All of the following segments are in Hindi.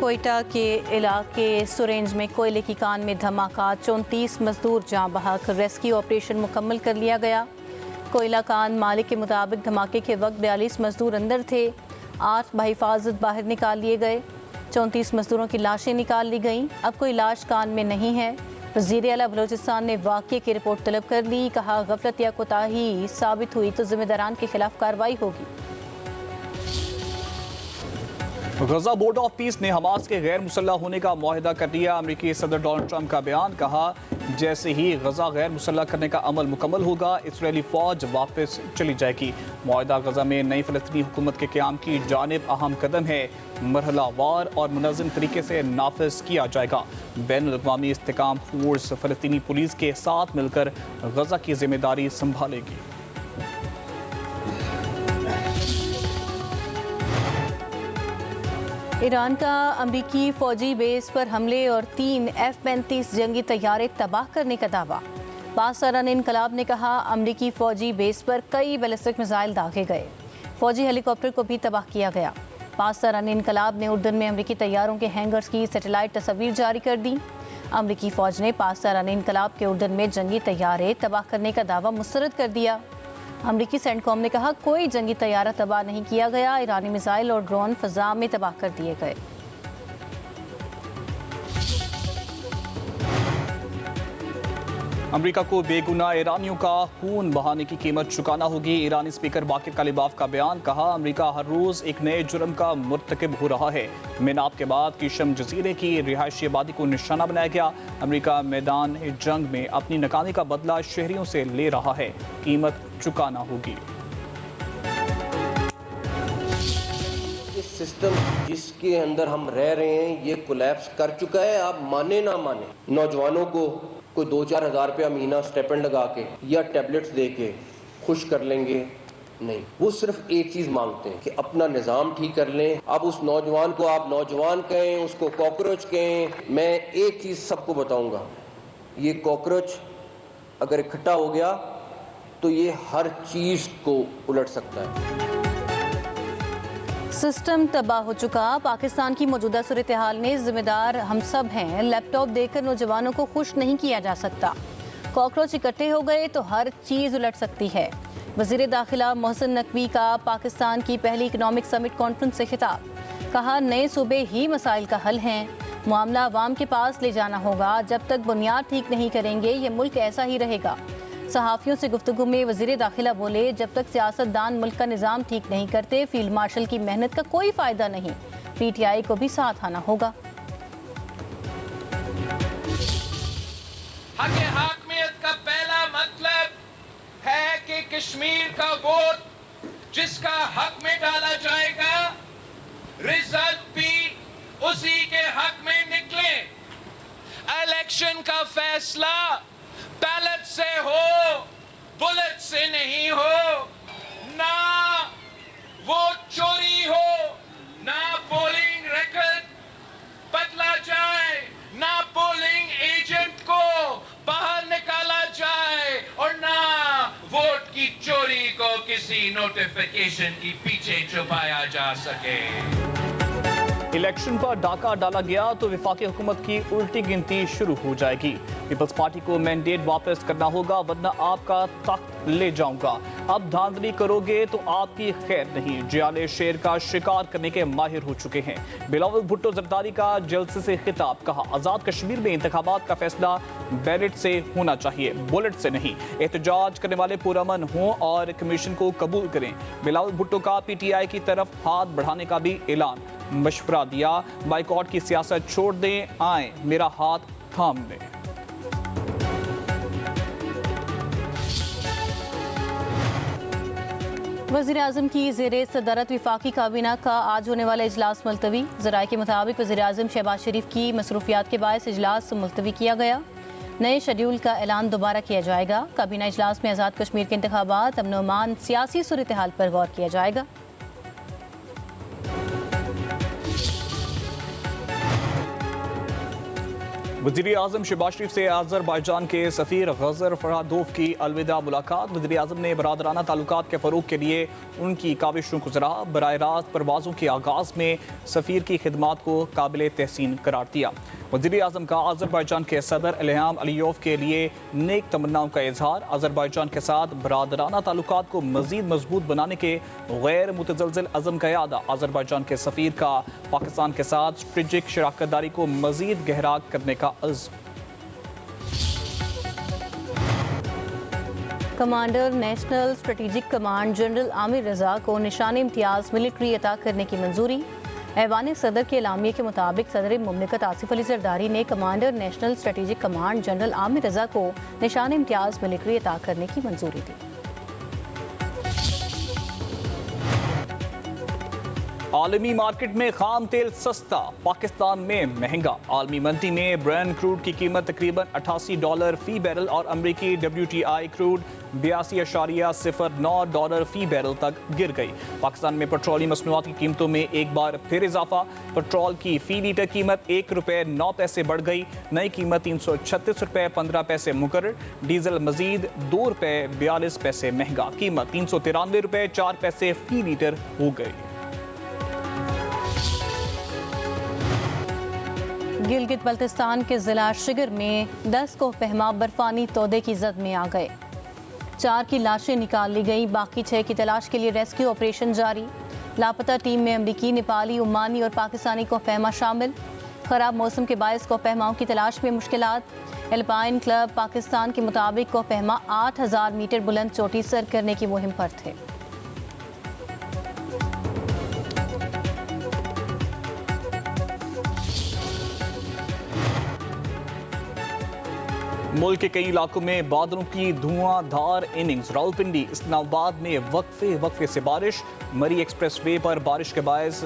कोयटा के इलाके सुरेंज में कोयले की कान में धमाका, 34 मजदूर जाँ बहक। रेस्क्यू ऑपरेशन मुकम्मल कर लिया गया। कोयला कान मालिक के मुताबिक धमाके के वक्त 42 मजदूर अंदर थे। 8 बहिफाजत बाहर निकाल लिए गए। 34 मजदूरों की लाशें निकाल ली गईं। अब कोई लाश कान में नहीं है। वज़ीर आला बलोचिस्तान ने वाक़ये की रिपोर्ट तलब कर ली। कहा, गफलत या कोताही साबित हुई तो जिम्मेदारान के खिलाफ कार्रवाई होगी। गजा बोर्ड ऑफ पीस ने हमास के गैर मुसल्लह होने का मुआहिदा कर दिया। अमेरिकी सदर डोनाल्ड ट्रंप का बयान। कहा, जैसे ही गजा गैर मुसल्लह करने का अमल मुकम्मल होगा, इसराइली फौज वापस चली जाएगी। मुआहिदा गजा में नई फ़लस्तीनी हुकूमत के क़याम की जानिब अहम कदम है। मरहलावार और मुनज़्ज़म तरीके से नाफिज किया जाएगा। बैनुल-अक़वामी इस्तेकाम फोर्स फ़लस्तीनी पुलिस के साथ मिलकर गजा की जिम्मेदारी संभालेगी। ईरान का अमरीकी फ़ौजी बेस पर हमले और 3 F-35 जंगी तैयारे तबाह करने का दावा। पाकिस्तान इनकलाब ने कहा, अमरीकी फ़ौजी बेस पर कई बैलिस्टिक मिसाइल दागे गए। फ़ौजी हेलीकॉप्टर को भी तबाह किया गया। पाकिस्तान इनकलाब ने उर्दन में अमरीकी तैयारों के हैंगर्स की सैटेलाइट तस्वीर जारी कर दी। अमरीकी फ़ौज ने पाकिस्तान इनकलाब के उर्दन में जंगी तैयारे तबाह करने का दावा मुस्तरद कर दिया। अमरीकी सेंटकॉम ने कहा, कोई जंगी तैयारा तबाह नहीं किया गया। ईरानी मिसाइल और ड्रोन फ़ज़ा में तबाह कर दिए गए। अमेरिका को बेगुनाह ईरानियों का खून बहाने की कीमत चुकाना होगी। ईरानी स्पीकर बाकिर कालिबाफ का बयान। कहा, अमेरिका हर रोज़ एक नए जुर्म का मुर्तकिब हो रहा है। मिनाब के बाद किशम जजीरे की रिहायशी आबादी को निशाना बनाया गया। अमेरिका मैदान जंग में अपनी नाकामी का बदला शहरियों से ले रहा है। कीमत चुकाना होगी। इस सिस्टम जिसके अंदर हम रह रहे हैं ये कोलैप्स कर चुका है। आप माने ना माने, नौजवानों को कोई 2-4 हज़ार रुपया महीना स्टेपेंड लगा के या टैबलेट्स दे के खुश कर लेंगे, नहीं। वो सिर्फ एक चीज़ मांगते हैं कि अपना निज़ाम ठीक कर लें। अब उस नौजवान को आप नौजवान कहें, उसको कॉकरोच कहें। मैं एक चीज़ सबको बताऊंगा, ये कॉकरोच अगर इकट्ठा हो गया तो ये हर चीज़ को उलट सकता है। सिस्टम तबाह हो चुका। पाकिस्तान की मौजूदा सूरत हाल में जिम्मेदार हम सब हैं। लैपटॉप देकर नौजवानों को खुश नहीं किया जा सकता। कॉकरोच इकट्ठे हो गए तो हर चीज़ उलट सकती है। वज़ीर दाखिला मोहसिन नकवी का पाकिस्तान की पहली इकनॉमिक समिट कॉन्फ्रेंस से खिताब। कहा, नए सूबे ही मसाइल का हल हैं। मामला अवाम के पास ले जाना होगा। जब तक बुनियाद ठीक नहीं करेंगे ये मुल्क ऐसा ही रहेगा। सहाफ़ियों से गुफ्तगू में वज़ीर दाखिला बोले, जब तक सियासतदान मुल्क का निज़ाम ठीक नहीं करते, फील्ड मार्शल की मेहनत का कोई फ़ायदा नहीं। PTI को भी साथ आना होगा। हक़ हाकमियत का पहला मतलब है कि कश्मीर का वोट जिसका हक में डाला जाएगा, रिजल्ट भी उसी के हक में निकले। इलेक्शन का फैसला बैलेट से हो, बुलेट से नहीं हो। ना वोट चोरी हो, ना पोलिंग रिकॉर्ड बदला जाए, ना पोलिंग एजेंट को बाहर निकाला जाए और ना वोट की चोरी को किसी नोटिफिकेशन के पीछे छुपाया जा सके। इलेक्शन पर डाका डाला गया तो विफाकी हुकूमत की उल्टी गिनती शुरू हो जाएगी। पीपल्स पार्टी को मैंडेट वापस करना होगा, वरना आपका तख्त ले जाऊंगा। अब धांधली करोगे तो आपकी खैर नहीं। जियाले शेर का शिकार करने के माहिर हो चुके हैं। बिलावल भुट्टो जरदारी का जलसे से खिताब। कहा, आज़ाद कश्मीर में इंतखाबात का फैसला बैलेट से होना चाहिए, बुलेट से नहीं। एहतजाज करने वाले पुरअमन हों और कमीशन को कबूल करें। बिलावल भुट्टो का PTI की तरफ हाथ बढ़ाने का भी ऐलान। मशवरा दिया, बाइकॉट की सियासत छोड़ दें, आए मेरा हाथ थाम लें। वज़ीर-ए-आज़म की ज़ेरे सदारत वफाकी काबीना का आज होने वाला इजलास मुलतवी। ज़राए के मुताबिक वज़ीर-ए-आज़म शहबाज शरीफ की मसरूफियात के बायस इजलास मुलतवी किया गया। नए शेड्यूल का ऐलान दोबारा किया जाएगा। काबीना इजलास में आज़ाद कश्मीर के इंतखाबात, अमन व अमान, सियासी सूरत हाल पर गौर किया जाएगा। वज़ीर आज़म शहबाज शरीफ से अज़रबैजान के सफ़ीर गज़र फरादोव की अलविदा मुलाकात। वज़ीर आज़म ने बरादराना ताल्लुकात के फ़रोग़ के लिए उनकी काविशों को सराहा। बराह रास्त परवाज़ों के आगाज़ में सफ़ीर की खिदमात को काबिल तहसीन करार दिया। वज़ीर आज़म का अज़रबैजान के सदर इल्हाम अलीयोव के लिए नेक तमन्नाओं का इजहार। अज़रबैजान के साथ बरादराना ताल्लुकात को मज़ीद मजबूत बनाने के गैर मुतज़लज़ल अज़म का यादा। अज़रबैजान के सफ़ीर का पाकिस्तान के साथ स्ट्रेटेजिक शराकत दारी को मज़ीद गहरा करने का अज़्म। Commander national strategic command general Amir Raza को निशान इम्तियाज़ मिलिट्री अता करने की मंजूरी। ऐवान सदर के एलामिये के मुताबिक सदर मुमलिकत आसिफ अली जरदारी ने commander national strategic command general Amir Raza को निशान इम्तियाज़ मिलिट्री अता करने की मंजूरी दी। आलमी मार्केट में खाम तेल सस्ता, पाकिस्तान में महंगा। आलमी मंडी में ब्रेंट क्रूड की कीमत तकरीबन $88 फी बैरल और अमरीकी WTI क्रूड $82.09 फी बैरल तक गिर गई। पाकिस्तान में पेट्रोलियम मसनूआत की कीमतों में एक बार फिर इजाफा। पेट्रोल की फी लीटर कीमत ₹1.09 बढ़ गई। नई कीमत ₹336.15 मुकर्रर। डीजल मजीद ₹2.42 महंगा, कीमत ₹393.04 फी लीटर हो गई। गिलगित बल्तिस्तान के जिला शिगर में 10 को पहमा बर्फानी तोदे की जद में आ गए। 4 की लाशें निकाल ली गई, बाकी 6 की तलाश के लिए रेस्क्यू ऑपरेशन जारी। लापता टीम में अमरीकी, नेपाली, ओमानी और पाकिस्तानी को पहमा शामिल। खराब मौसम के बायस को पहमाओं की तलाश में मुश्किलात। एल्पाइन क्लब पाकिस्तान के मुताबिक को पहमा 8000 मीटर बुलंद चोटी सर करने की मुहिम पर थे। मुल्क के कई इलाकों में बादलों की धुआंधार इनिंग्स। रावलपिंडी, इस्लामाबाद में वक्फे से बारिश। मरी एक्सप्रेस वे पर बारिश के बायस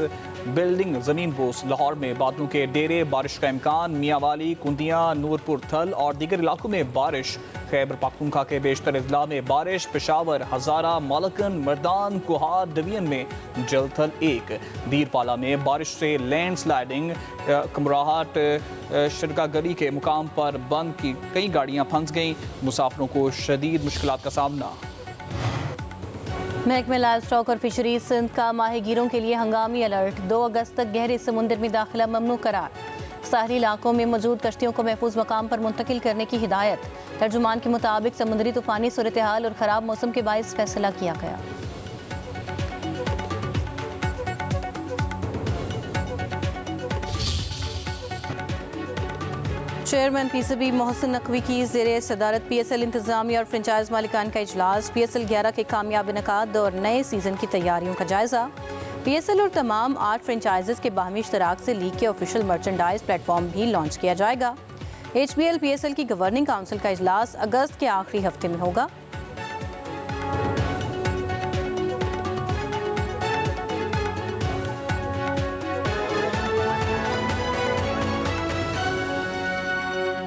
बिल्डिंग जमीन बोस। लाहौर में बादलों के डेरे, बारिश का इम्कान। मियांवाली, कुंदियाँ, नूरपुर थल और दीगर इलाकों में बारिश। खैबर पख्तूनख्वा के बेशतर अजला में बारिश। पेशावर, हजारा, मालकन, मर्दान, कुहार डिवीजन में जलथल 1। दीरपाला में बारिश से लैंड स्लाइडिंग। कमराहट शिरका गली के मुकाम पर बंद की कई गाड़ियां फंस गईं। मुसाफिरों को शदीद मुश्किलात का सामना। महकमे लाइव स्टॉक और फिशरीज सिंध का माहीगीरों के लिए हंगामी अलर्ट। 2 अगस्त तक गहरे समुद्र में दाखिला ममनू करार। साहली इलाकों में मौजूद कश्तियों को महफूज मकाम पर मुंतकिल करने की हिदायत। तर्जुमान के मुताबिक समुद्री तूफानी सूरत हाल और ख़राब मौसम के बायस फैसला किया गया। चेयरमैन PCB मोहसिन नकवी की ज़ेरे सदारत PSL इंतजामिया और फ्रेंचाइज मालिकान का इजलास। PSL 11 के कामयाब इनकाद और नए सीज़न की तैयारियों का जायज़ा। PSL और तमाम 8 फ्रेंचाइजेस के बाहमी इश्तराक से लीग के ऑफिशियल मर्चेंडाइज प्लेटफॉर्म भी लॉन्च किया जाएगा। HBL PSL की गवर्निंग काउंसिल का इजलास अगस्त के आखिरी हफ्ते में होगा।